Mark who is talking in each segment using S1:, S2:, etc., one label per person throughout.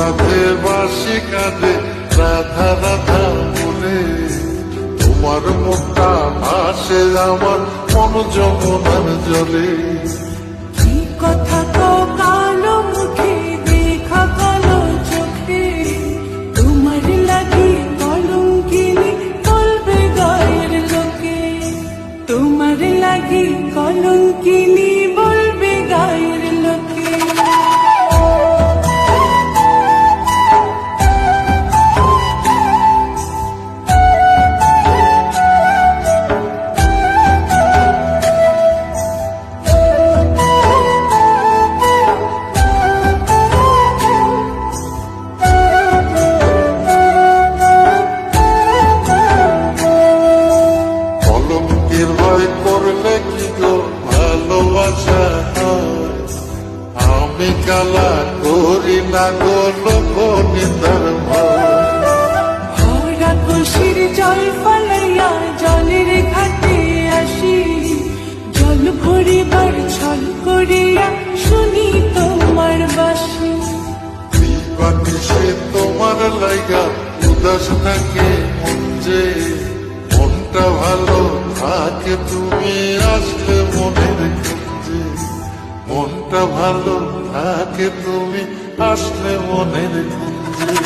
S1: রাধে বাসি কাঁদে রাধা রাধা বলে, তোমার মুখটা ভাসে আমার মন যমুনার জলে।
S2: কি কথা তো কালো মুখে দেখা কালো চোখে, তোমার লাগি কলঙ্কিনী বলবে গায়ের লোকে, তোমার লাগি কলঙ্কিনী বলবে গায়ের লোকে।
S1: কলঙ্কের ভয় করলে কি গো ভালোবাসা হয়? আমি কালা করি না গো লোক নিন্দার ভয়।
S2: ভরা খুশির জল ফলাইয়া জলের ঘাটে আসি, জল ভরিবার ছল করিয়া শুনি তোমার বাসি।
S1: সে তোমার লাইগা উদাস থাকে মন যে, মনটা ভালো থাকে তুমি আসলে মনের কুঞ্জে, মনটা ভালো থাকে তুমি আসলে মনের কুঞ্জে।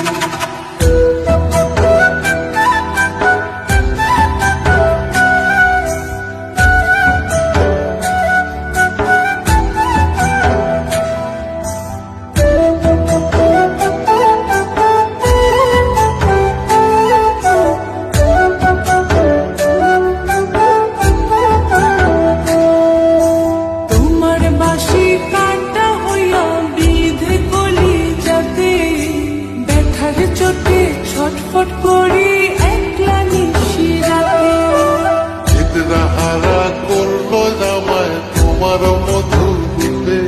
S2: ছটফট করি একলা নিশি রাতে,
S1: চিত্রহারা করলো জামায় তোমার মধু দিতে,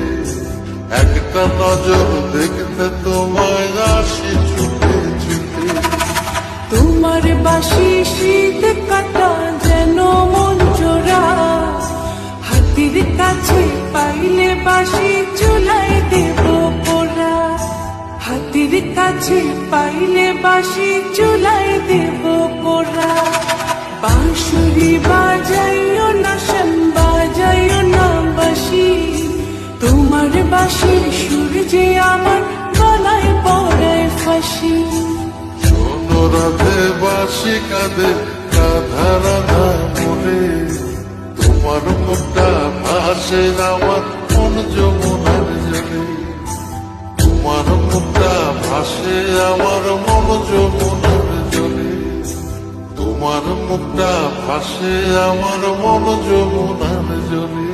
S1: একটা নজর দেখতে তোমায় আসি ছুটে ছুটে।
S2: তোমার বাসি শীত কাটা যেন মন জোড়া, হাতির কাছে পাইলে বাসি চুলাই দেব পোড়া, হাতির কাছে পাইলে বাসি চুলাই দেব পোড়া। বাঁশুরি বাজাইও না শ্যাম বাজাইও না বাসি, তোমার বাসির সুর যে আমার গলায় পড়ায় ফাঁসি।
S1: শোনো রাধে বাসি কাঁদে রাধা রাধা বলে, তোমার মুখটা ভাসে আমার মন যমুনার জলে, তোমার মুখটা ভাসে আমার মন যমুনার জলে, তোমার মুখটা ভাসে আমার মন যমুনার জলে।